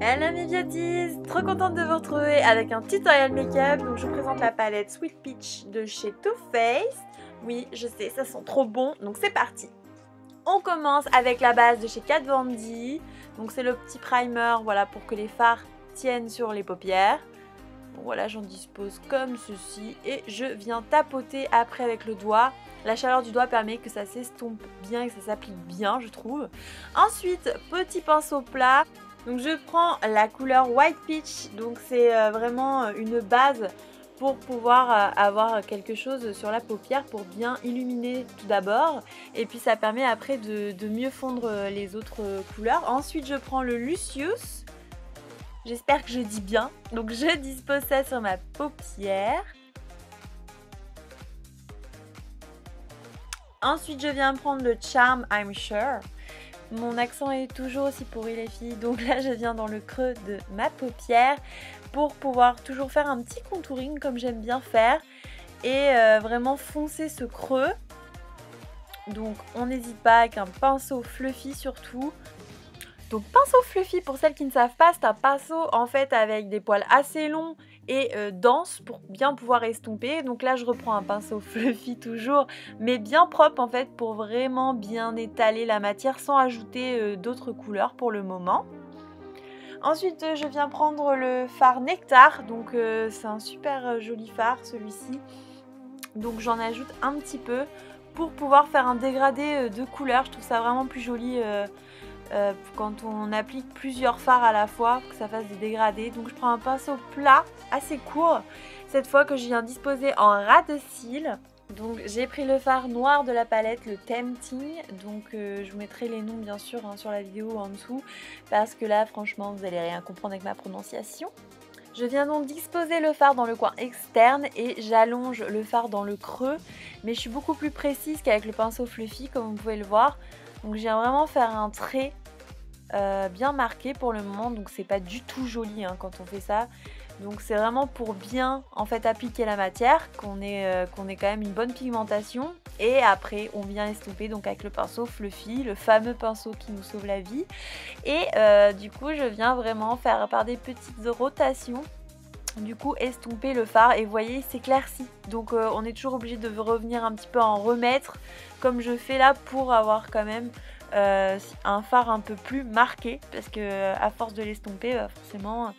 Hello mes beauties, trop contente de vous retrouver avec un tutoriel make-up. Donc je vous présente la palette Sweet Peach de chez Too Faced. Oui, je sais, ça sent trop bon, donc c'est parti. On commence avec la base de chez Kat Von D. Donc c'est le petit primer, voilà, pour que les fards tiennent sur les paupières. Donc voilà, j'en dispose comme ceci et je viens tapoter après avec le doigt. La chaleur du doigt permet que ça s'estompe bien et que ça s'applique bien, je trouve. Ensuite, petit pinceau plat. Donc je prends la couleur White Peach, donc c'est vraiment une base pour pouvoir avoir quelque chose sur la paupière pour bien illuminer tout d'abord. Et puis ça permet après de mieux fondre les autres couleurs. Ensuite je prends le Lucius, j'espère que je dis bien. Donc je dispose ça sur ma paupière. Ensuite je viens prendre le Charm I'm Sure. Mon accent est toujours aussi pourri les filles, donc là je viens dans le creux de ma paupière pour pouvoir toujours faire un petit contouring comme j'aime bien faire et vraiment foncer ce creux. Donc on n'hésite pas avec un pinceau fluffy surtout. Donc pinceau fluffy, pour celles qui ne savent pas, c'est un pinceau en fait avec des poils assez longs et denses pour bien pouvoir estomper. Donc là je reprends un pinceau fluffy toujours, mais bien propre en fait pour vraiment bien étaler la matière sans ajouter d'autres couleurs pour le moment. Ensuite je viens prendre le fard Nectar, donc c'est un super joli fard celui-ci. Donc j'en ajoute un petit peu pour pouvoir faire un dégradé de couleurs. Je trouve ça vraiment plus joli quand on applique plusieurs fards à la fois, que ça fasse des dégradés. Donc je prends un pinceau plat assez court, cette fois que je viens disposer en ras de cils. Donc j'ai pris le fard noir de la palette, le Tempting. Donc je vous mettrai les noms bien sûr sur la vidéo en dessous, parce que là franchement vous allez rien comprendre avec ma prononciation. Je viens donc disposer le fard dans le coin externe et j'allonge le fard dans le creux, mais je suis beaucoup plus précise qu'avec le pinceau fluffy comme vous pouvez le voir. Donc je viens vraiment faire un trait bien marqué pour le moment, donc c'est pas du tout joli hein, quand on fait ça. Donc c'est vraiment pour bien en fait appliquer la matière, qu'on ait quand même une bonne pigmentation. Et après on vient estomper donc avec le pinceau fluffy, le fameux pinceau qui nous sauve la vie. Et du coup je viens vraiment faire par des petites rotations, du coup estomper le fard et vous voyez il s'éclaircit. Donc on est toujours obligé de revenir un petit peu en remettre comme je fais là pour avoir quand même un fard un peu plus marqué, parce que à force de l'estomper forcément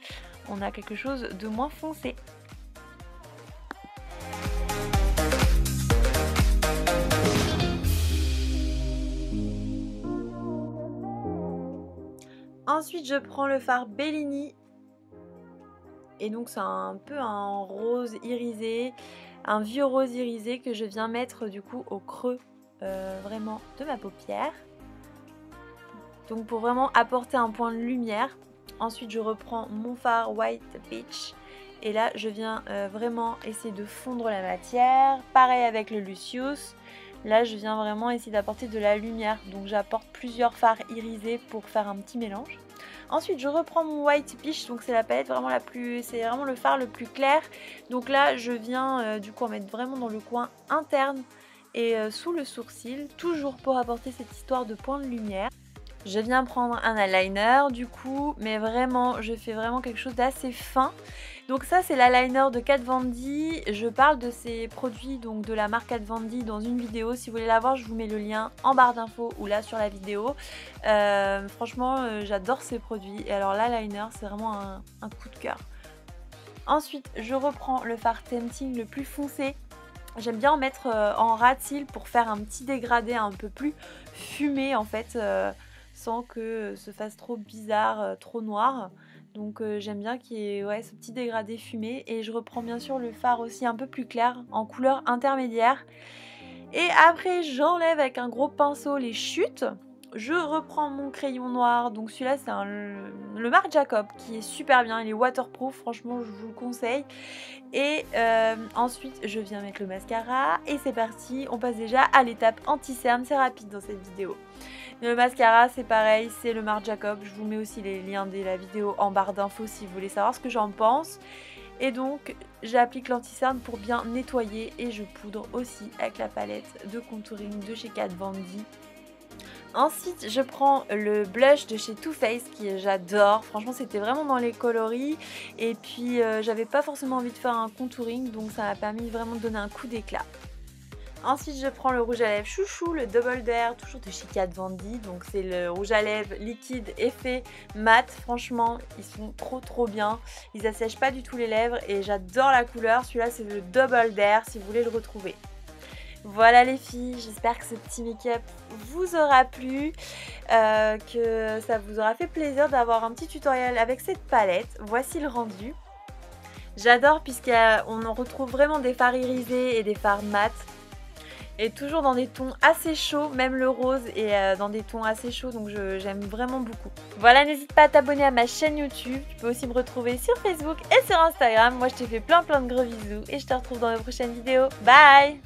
on a quelque chose de moins foncé. Ensuite je prends le fard Bellini et donc c'est un peu un rose irisé, un vieux rose irisé que je viens mettre du coup au creux vraiment de ma paupière. Donc pour vraiment apporter un point de lumière. Ensuite je reprends mon fard White Peach et là je viens vraiment essayer de fondre la matière. Pareil avec le Lucius. Là je viens vraiment essayer d'apporter de la lumière. Donc j'apporte plusieurs fards irisés pour faire un petit mélange. Ensuite je reprends mon White Peach, donc c'est la palette vraiment la plus, c'est vraiment le fard le plus clair. Donc là je viens du coup en mettre vraiment dans le coin interne et sous le sourcil, toujours pour apporter cette histoire de point de lumière. Je viens prendre un eyeliner du coup, mais vraiment, je fais vraiment quelque chose d'assez fin. Donc ça c'est l'eyeliner de Kat Von D. Je parle de ces produits, donc de la marque Kat Von D dans une vidéo. Si vous voulez la voir, je vous mets le lien en barre d'infos ou là sur la vidéo. Franchement, j'adore ces produits. Et alors l'eyeliner, c'est vraiment un coup de cœur. Ensuite, je reprends le fard Tempting le plus foncé. J'aime bien en mettre en ras de cils pour faire un petit dégradé un peu plus fumé en fait. Sans que ce fasse trop bizarre, trop noir. Donc j'aime bien qu'il y ait ce petit dégradé fumé. Et je reprends bien sûr le fard aussi un peu plus clair, en couleur intermédiaire. Et après j'enlève avec un gros pinceau les chutes. Je reprends mon crayon noir, donc celui-là c'est le Marc Jacob qui est super bien, il est waterproof, franchement je vous le conseille. Et ensuite je viens mettre le mascara et c'est parti, on passe déjà à l'étape anti-cerne, c'est rapide dans cette vidéo. Le mascara c'est pareil, c'est le Marc Jacob, je vous mets aussi les liens de la vidéo en barre d'infos si vous voulez savoir ce que j'en pense. Et donc j'applique l'anti-cerne pour bien nettoyer et je poudre aussi avec la palette de contouring de chez Kat Von D Ensuite, je prends le blush de chez Too Faced qui j'adore. Franchement, c'était vraiment dans les coloris. Et puis, j'avais pas forcément envie de faire un contouring, donc ça m'a permis vraiment de donner un coup d'éclat. Ensuite, je prends le rouge à lèvres chouchou, le Double Dare, toujours de chez Kat Von D. Donc c'est le rouge à lèvres liquide effet mat. Franchement, ils sont trop bien. Ils assèchent pas du tout les lèvres et j'adore la couleur. Celui-là, c'est le Double Dare si vous voulez le retrouver. Voilà les filles, j'espère que ce petit make-up vous aura plu, que ça vous aura fait plaisir d'avoir un petit tutoriel avec cette palette. Voici le rendu. J'adore puisqu'on en retrouve vraiment des fards irisés et des fards mat. Et toujours dans des tons assez chauds, même le rose est dans des tons assez chauds, donc j'aime vraiment beaucoup. Voilà, n'hésite pas à t'abonner à ma chaîne YouTube, tu peux aussi me retrouver sur Facebook et sur Instagram. Moi je te fais plein de gros bisous et je te retrouve dans les prochaines vidéos. Bye!